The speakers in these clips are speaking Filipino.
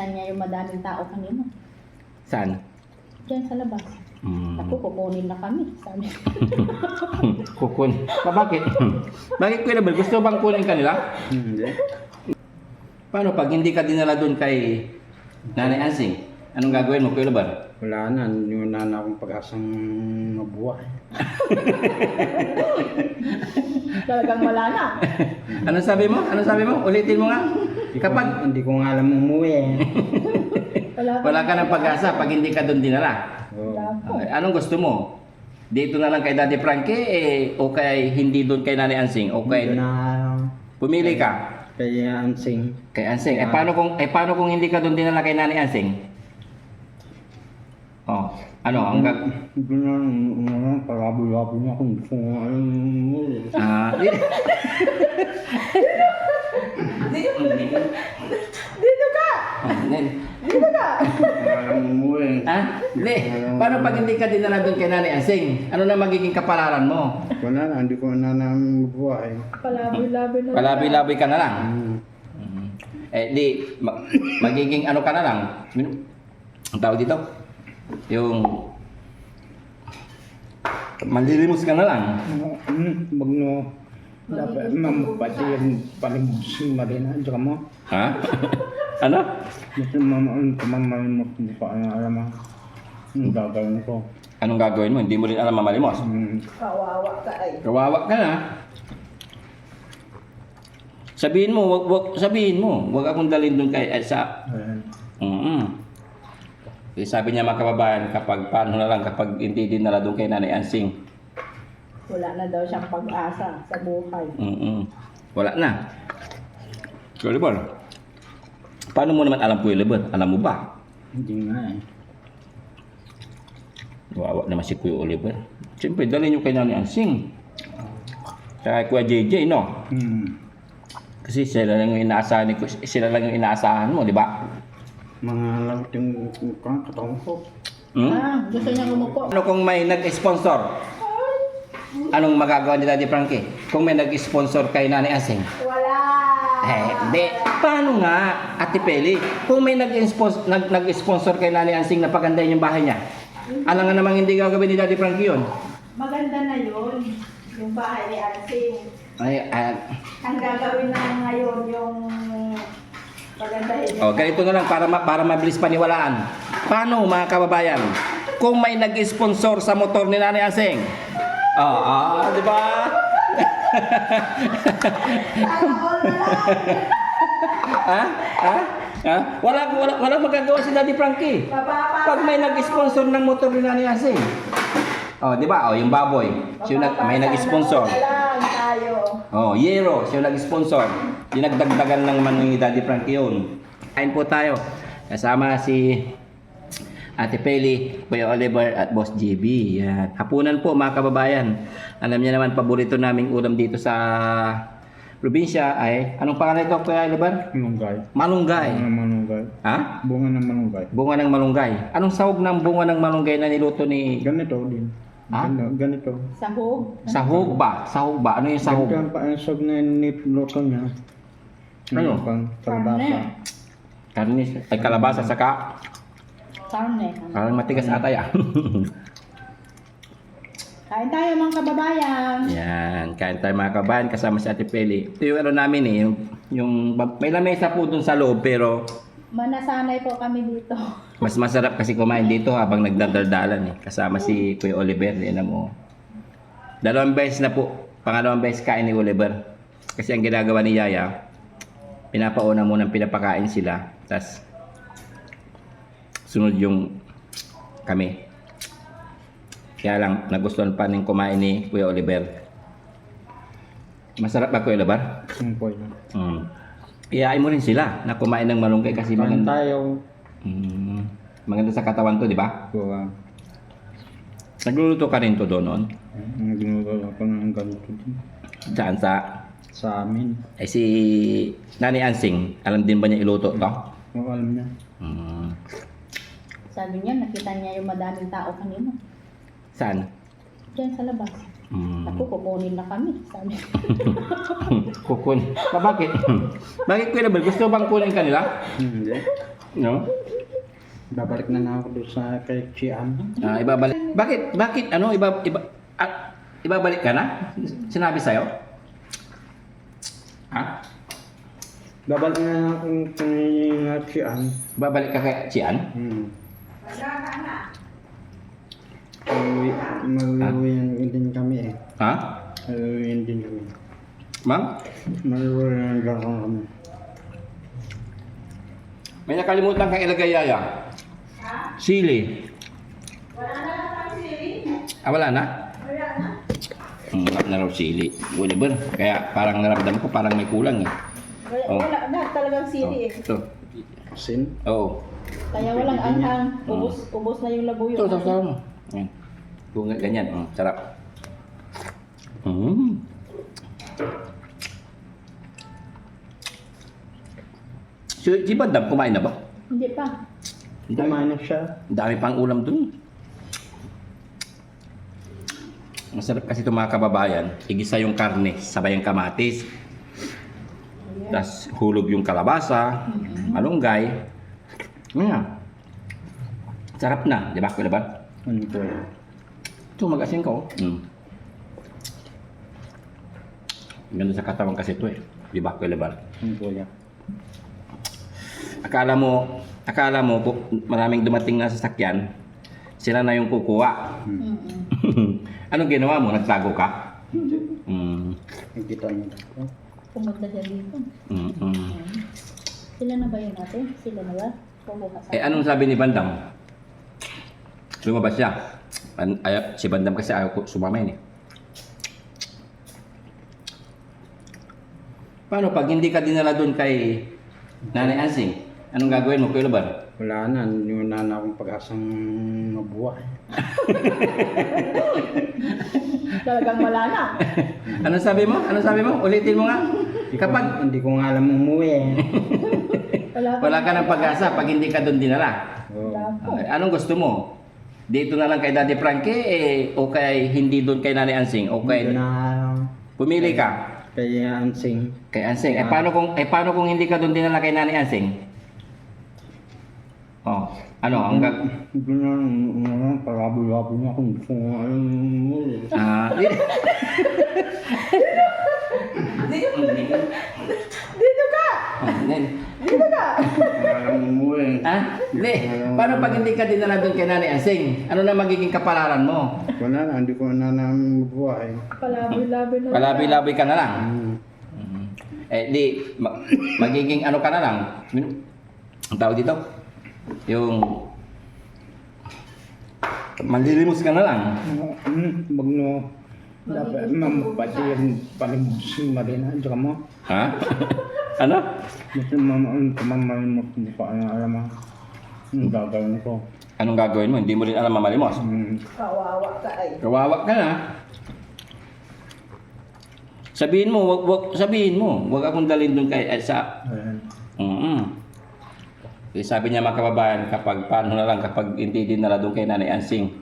nakita niya yung madaming tao kanina. Saan? Diyan sa labas. Ako, kukunin na kami. Sabi. Kukun. Bakit? Bakit Kuya Label? Gusto bang kunin ka nila? Hindi. Paano pag hindi ka dinala doon kay Nanay Ansing? Anong gagawin mo, Kuya Label? Wala na. Wala na akong pag-asang mabuhay. Talagang wala na. Anong sabi mo? Anong sabi mo? Ulitin mo nga. Kapag Hindi ko nga alam umuwi. wala ka ng pag-asa pag hindi ka doon dinala. Oo. Anong gusto mo? Dito na lang kay Daddy Frankie o kay hindi doon kay Nanay Ansing? O kay Doon na pumili ka? kay Ansing. Kay Ansing. Paano kung hindi ka doon dinala kay Nanay Ansing? Oh, ano ang Doon na parabo-labo niya kung gusto ko nga alam umuwi. Dito ka! Dito ka! Alam umuwi. Hindi. Paano pag hindi ka dinala doon kay Nanay Ansing? Ano na magiging kapalaran mo? Wala na. Hindi ko na mabuhay. Palaboy-laboy na. Palabi-labi ka na lang. Hmm. Magiging ano ka na lang. Ang tawag dito? Yung manlilimos ka na lang. Bagno. Dapat mampati yung palimbusin marina. Diyan mo. Ha? Ano? Kasi mamalimot. Hindi ko alam ang gagawin ko. Anong gagawin mo? Hindi mo rin alam mamalimos. Kawawa ka ay. Kawawa ka na. Sabihin mo, wag akong dalhin doon kay sa. Sabi niya mga kababayan, paano na lang kapag hindi din nala doon kay Nanay Ansing. Wala na daw siyang pag-asa sa buhay. Wala na. Kuya Oliver, paano mo naman alam Kuya Oliver? Alam mo ba? Hindi nga eh. Wawa naman si Kuya Oliver. Siyempre, dalhin niyo kay Nanay Ansing. Tsaka Kuya JJ, no? Kasi sila lang yung inaasahan mo, di ba? Mga lamit yung katawan ko. Gusto niya umupo. Ano kung may nag-sponsor? Anong magagawa ni Daddy Frankie? Kung may nag-sponsor kay Nanay Ansing? Wala! Hindi. Paano nga, Ate Peli? Kung may nag-sponsor kay Nanay Ansing na pagandahin yung bahay niya, alam nga namang hindi gagawin ni Daddy Frankie yun. Maganda na yun. Yung bahay ni Ansing. Ang gagawin na ngayon yung pagandahin. ganito na lang para mabilis paniwalaan. Paano mga kababayan? Kung may nag-sponsor sa motor ni Nanay Ansing, di ba? Wala magagawa si Daddy Frankie. Pag may nag-sponsor ng motor ni Nanay Ansing. Di ba? Yung baboy. May nag-sponsor. Yero, siya nag-sponsor. Dinagdagdagan lang man ni Daddy Frankie yun. Kain po tayo. Kasama si Ate Peli, Kuya Oliver at Boss JB. Yan. Hapunan po mga kababayan. Alam niya naman paborito naming ulam dito sa probinsya ay, anong pangalan ito Kuya Oliver? Malunggay. Malunggay. Bunga ng malunggay. Ha? Bunga ng malunggay. Bunga ng malunggay. Anong sahog ng bunga ng malunggay na niluto ni... Ganito din. Ganito. Sahog. Sahog ba? Sahog ba? Ano yung sahog? Ganito ang paensog na niluto niya. Ano? Pang kalabasa. Karne. Ay kalabasa saka... Karne. Parang matigas ata yan. Kain tayo mga kababayan. Yan, kain tayo mga kabayan kasama si Ate Peli. Ito yung ano namin yung may lamesa po dun sa loob pero Manasanay po kami dito. mas masarap kasi kumain dito habang nagdadaldalan kasama si Kuya Oliver. Yan mo. Dalawang beses na po, pangalawang beses kain ni Oliver. Kasi ang ginagawa ni Yaya, pinapauna munang pinapakain sila. Tas sunod yung kami. Kaya lang, nagustuhan pa ng kumain ni Kuya Oliver. Masarap ba Kuya Oliver? Sumpoy. Iyain mo rin sila na kumain ng malunggay kasi Kain maganda. tayo. Maganda sa katawan to, di ba? Gawa. Nagluluto ka rin to doon noon? Ginulo ako ng ganito din. Saan sa... Sa amin. Eh si Nanay Ansing, alam din ba niya iluto to? Oo, alam niya. Sabi niya, nakita niya yung madaming tao kanina. Saan? Diyan sa labas. Ako, kukunin na kami. Sabi. Kukun. Bakit? Bakit Kuya Label? Gusto bang kunin ka nila? Hindi. No? Babalik na ako doon sa kay Chian. Ibabalik. Bakit ano ibabalik ka na? Sinabi sa'yo? Ha? Babalik na ako kay Chian. Babalik ka kay Chian? Maluwian din kami eh. Ha? Maluwian din kami. Ma'am? Maluwian lang kami. May nakalimutan kang ilagay yaya. Sili. Wala na? Wala na raw sili. Oliver. Kaya parang naramdam ko parang may kulang eh. Oh. Wala na talagang sili eh. Ito. Sin? Oo. Kaya walang anghang. Ubos na yung labuyo. Ito, sasawa mo. Ayan. Bunga ganyan. Sarap. Si Bandam, kumain na ba? Hindi pa. Kumain na siya. Ang dami pang ulam dun. Masarap kasi itong mga kababayan. Igisa yung karne, sabay ang kamatis. Tapos hulog yung kalabasa, malunggay. Nga. Sarap na, di ba? Kuya ba? Ano ko yan? Ito, mag-asin ko. Ganda sa katawan kasi ito eh. Di ba? Kuya ba? Ano ko yan? Akala mo maraming dumating na sasakyan, sila na yung kukuha. Anong ginawa mo? Nagtago ka? Nakita niyo ako. Pumunta siya dito. Sila na ba yun ate? Sila na ba? Kukuha sa Anong sabi ni Bandam? Lumabas siya. Si Bandam kasi ayaw ko sumamain eh. Paano pag hindi ka dinala doon kay Nanay Ansing? Anong gagawin mo, Kuya Labar? Wala na, hindi na akong pag-asang mabuhay. Talagang wala na. Anong sabi mo? Ulitin mo nga. Kapag Hindi ko nga alam umuwi eh. wala ka ng pag-asa pag hindi ka doon dinala. Oo. Anong gusto mo? Dito na lang kay Daddy Frankie o kay hindi doon kay Nanay Ansing o kay Hindi na pumili ka kay Ansing. kay Ansing. Paano kung hindi ka doon dinala kay Nanay Ansing? Oh, ano ang Hindi na, paraboy-laboy na ako. Hindi ko nga alam umuwi. Dito ka! Dito ka! Alam umuwi. Hindi. Paano pag hindi ka dinala doon kay Nanay Ansing? Ano na magiging kapalaran mo? Wala na, hindi ko na namin mabuhay. Palaboy-laboy na. Palabi-labi ka na lang. Magiging ano ka na lang. Ang tawag dito? Yung manlilimos ka na lang. Bagno. Dapat mampatiyan palimbusin marina. Diyan mo. Ha? Ano? Kasi mamalimot, hindi ko alam ang gagawin ko. Anong gagawin mo? Hindi mo rin alam mamalimos. Kawawa ka ay. Kawawa ka na. Sabihin mo, wag akong dalhin doon kay sa. Sabi niya mga kababayan, kapag hindi din nala doon kay Nanay Ansing.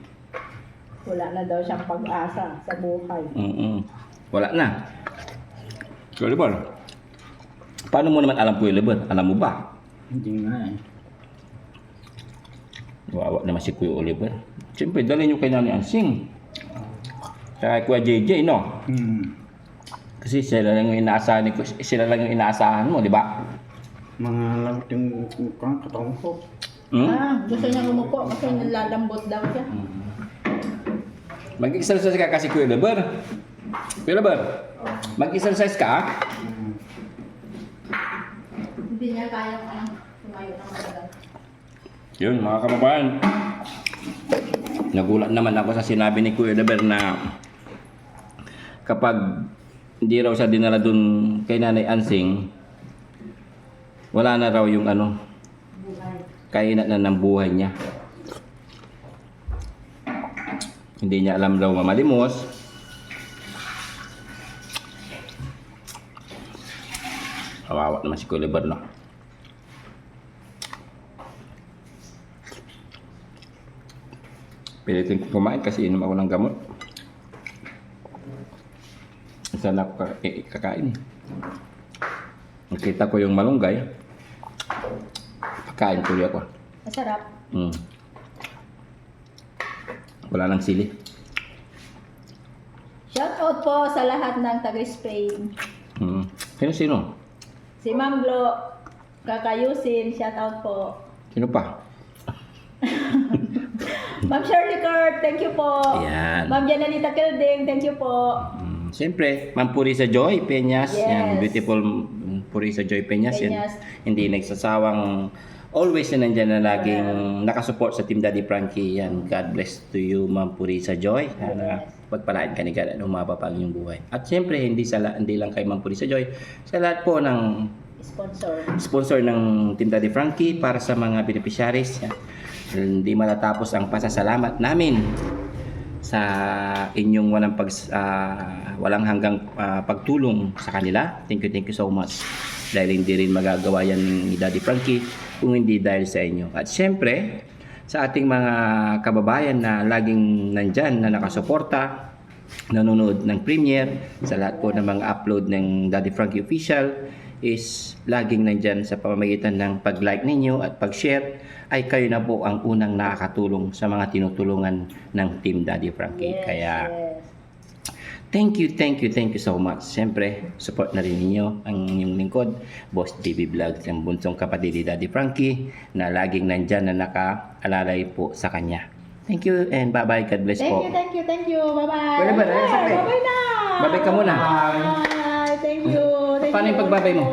Wala na daw siyang pag-asa sa buhay. Wala na. Kuya Oliver, paano mo naman alam Kuya Oliver? Alam mo ba? Hindi nga eh. Wawa naman si Kuya Oliver. Siyempre, dali nyo kay Nanay Ansing. Kaya Kuya JJ, no? Kasi sila lang yung inaasahan mo, di ba? Mga lagot yung katawan ko. Gusto niya umupo kasi nilalambot daw siya. Mag-exercise ka kasi Kuya Oliver. Kuya Oliver, mag-exercise ka. Hindi niya kayang tumayo ng madagal. Yun, mga kababayan. Nagulat naman ako sa sinabi ni Kuya Oliver na kapag hindi raw siya dinala dun kay Nanay Ansing, wala na raw yung kainan na ng buhay niya. Hindi niya alam raw mamalimos. Kawawa naman si Kuya Oliver, no? Pilitin ko kumain kasi inom ako ng gamot. Minsan ako kakain eh. Nakita ko yung malunggay. Kakain tuloy ako. Masarap. Mm. Wala nang sili. Shout out po sa lahat ng taga-Spain. Mm. Sino? Si Ma'am Glo, Kakayusin, shout out po. Sino pa? Ma'am Shirley Kurt, thank you po. Ayan. Ma'am Janalita Kilding, thank you po. Siyempre, Ma'am Purisa Joy Peñas. Yes. Yan, beautiful Purisa Joy Peñas. Yan, Peñas. hindi nagsasawang always na nandyan na laging nakasupport sa Team Daddy Frankie. Yan, God bless to you, Ma'am Purisa Joy. Sana pagpalain ka ni God at umaba pa ang iyong buhay. At siyempre, hindi lang kay Ma'am Purisa Joy, sa lahat po ng sponsor ng Team Daddy Frankie para sa mga beneficiaries. Yan. Hindi matatapos ang pasasalamat namin sa inyong walang hanggang pagtulong sa kanila. Thank you so much. Dahil hindi rin magagawa yan ni Daddy Frankie kung hindi dahil sa inyo. At syempre, sa ating mga kababayan na laging nandyan na nakasuporta, nanonood ng premiere, sa lahat po ng mga upload ng Daddy Frankie Official, is laging nandyan sa pamamagitan ng pag-like ninyo at pag-share, ay kayo na po ang unang nakakatulong sa mga tinutulungan ng Team Daddy Frankie. Kaya thank you so much. Siyempre, support na rin ninyo ang inyong lingkod, Boss JB Vlogs, ang bunsong kapatid ni Daddy Frankie na laging nandyan na nakaalalay po sa kanya. Thank you and bye-bye. God bless po. Thank you. Bye-bye. Pwede ba? Bye-bye na. Bye-bye ka muna. Bye. Thank you. Paano yung pagbabay mo?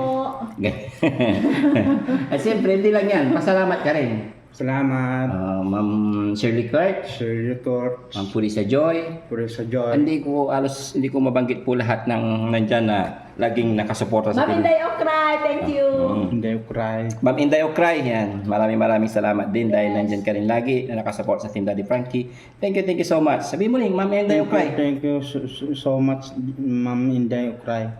At siyempre, hindi lang yan. Pasalamat ka rin. Salamat. Ma'am Shirley Kurt, Shirley Kurt. Ma'am Purisa Joy. Purisa Joy. Hindi ko mabanggit po lahat ng nandyan na laging nakasuporta sa Ma'am Team. Inday Okray, thank you. Hindi ko cry. Ma'am Inday Okray, yan. Maraming salamat din dahil nandyan ka rin lagi na nakasupport sa Team Daddy Frankie. Thank you so much. Sabi mo rin, Ma'am Inday Okray. Thank you so much, Ma'am Inday Okray.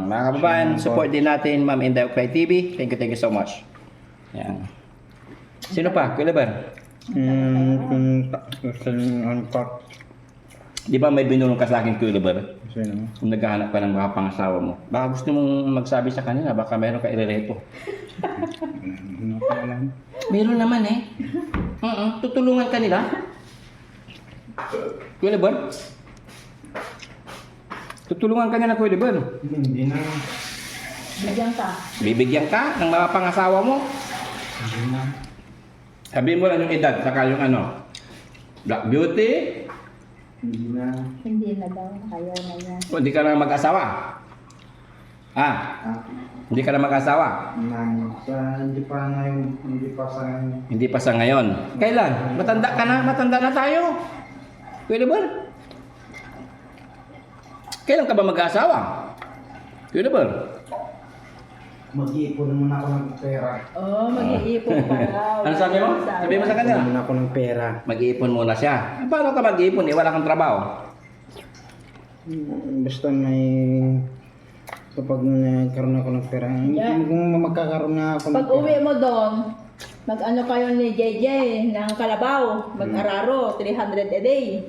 Mga kababayan, support din natin Ma'am Inday Okray TV. Thank you so much. Yan. Sino pa? Kuya Lebar? Di ba may binulong ka sa akin, Kuya Lebar? Sino? Kung naghahanap ka ng mga pangasawa mo, baka gusto mong magsabi sa kanila, baka meron ka irereto. Ano ko alam? Meron naman eh. Tutulungan ka nila. Kuya Lebar? Tutulungan ka nila, Kuya Lebar. Hindi na. Bigyan ka. Bibigyan ka ng mga pangasawa mo. Hindi na. Sabihin mo lang yung edad, saka yung Black Beauty. Hindi na. Hindi na daw. Ayaw na yan. O, hindi ka na mag-asawa. Hindi ka na mag-asawa. Hindi pa ngayon. Hindi pa sa ngayon. Hindi pa sa ngayon. Kailan? Matanda ka na. Matanda na tayo. Pwede ba? Kailan ka ba mag-asawa? Pwede ba? Mag-iipon muna ako ng pera. Mag-iipon pa daw. Ano sabi mo? Sabi mo sa kanya? Muna ako ng pera. Mag-iipon muna siya. Paano ka mag-iipon? Wala kang trabaho. Basta may... Kapag nagkaroon ako ng pera, kung magkakaroon na ako ng Pag uwi mo doon, mag-ano kayo ni JJ ng Kalabaw, mag-araro, 300 a day.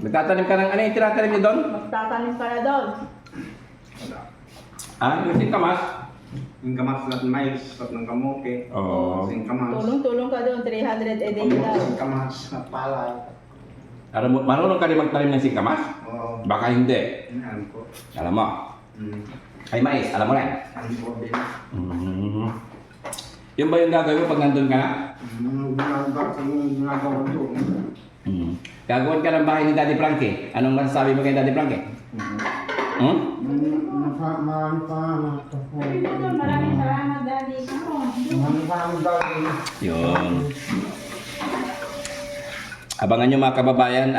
Nagtatanim ka ng ano yung tinatanim niyo doon? Magtatanim ka na doon. Yung singkamas? Yung kamas at mais at ng kamote. Oo. Yung kamas. Tulong-tulong ka doon, 300 a day daw. Yung kamas at palay. Marunong ka rin magtanim ng singkamas? Oo. Baka hindi. Alam ko. Alam mo. Ay mais, alam mo rin. Alam ko din. Yung ba yung gagawin mo pag nandun ka na? Ginagawa doon. Gagawin ka ng bahay ni Daddy Frankie. Anong masasabi mo kay Daddy Frankie? Maraming salamat, Daddy. Yun. Abangan nyo mga kababayan,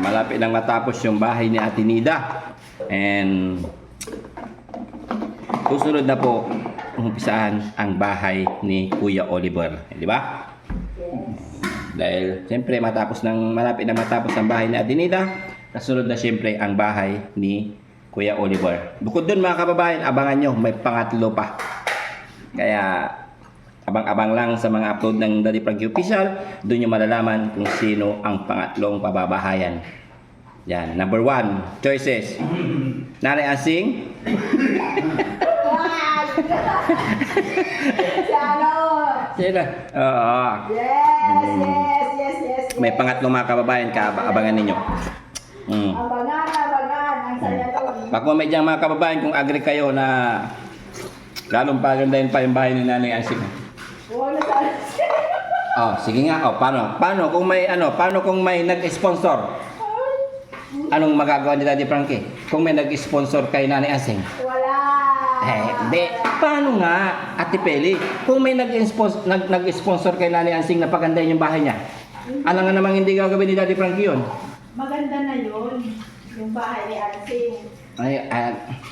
malapit nang matapos yung bahay ni Ate Nida. And susunod na po umpisaan ang bahay ni Kuya Oliver. Di ba? Dahil siyempre malapit na matapos ang bahay ni Ate Nida, kasunod na siyempre ang bahay ni Kuya Oliver. Bukod dun mga kababayan, abangan nyo, may pangatlo pa. Kaya abang-abang lang sa mga upload ng Daddy Frankie Official, doon nyo malalaman kung sino ang pangatlong pababahayan Yan, number 1, choices. Nanay Asing, Wag! Si ano? sino? Oo. Yes. May pangatlong mga kababayan, abangan ninyo. Abangan. Ang saya to. Pa-comment dyan mga kababayan kung agree kayo na lalong pagandahin pa yung bahay ni Nanay Asing. Wala sa Oh, sige nga. Oh, paano kung may nag-sponsor? Anong magagawa ni Daddy Frankie? Kung may nag-sponsor kay Nanay Asing? Wala. Hindi. Paano nga, Ate Peli? Kung may nag-sponsor kay Nanay Asing na pagandahin yung bahay niya, alam nga namang hindi gagawin ni Daddy Frankie yun. Maganda na yun. Yung bahay ni Ansing. Ay,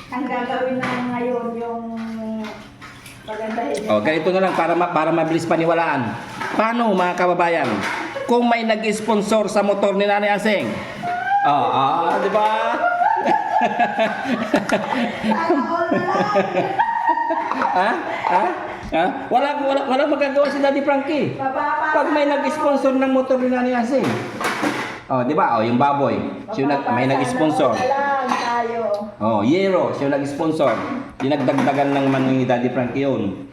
Ang gagawin na ngayon yung pagandahin. oh, ganito na lang para mabilis paniwalaan. Paano mga kababayan? Kung may nag-sponsor sa motor ni Nanay Asing? Di ba? Sana all na lang. Wala magagawa si Daddy Frankie. Pag may nag-sponsor ng motor ni Nanay Asing. Di ba? Yung baboy. May nag-sponsor. Sana all na lang tayo. Yero, siya nag-sponsor. Dinagdagdagan ng man ni Daddy Frankie yun.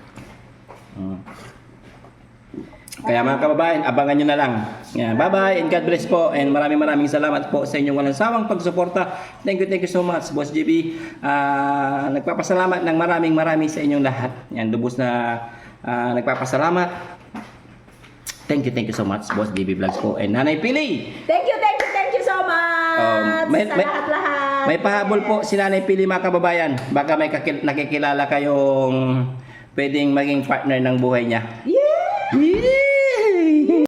Kaya mga kababayan, abangan nyo na lang. Yeah, bye-bye and God bless po. And maraming salamat po sa inyong walang sawang pagsuporta. Thank you so much, Boss JB. Nagpapasalamat ng maraming sa inyong lahat. Yan, lubos na nagpapasalamat. Thank you so much, Boss JB Vlogs po. And Nanay Pili. Thank you so much. Sa lahat-lahat. May pahabol po si Nanay Pili mga kababayan. Baka may nakikilala kayong pwedeng maging partner ng buhay niya. Yeah!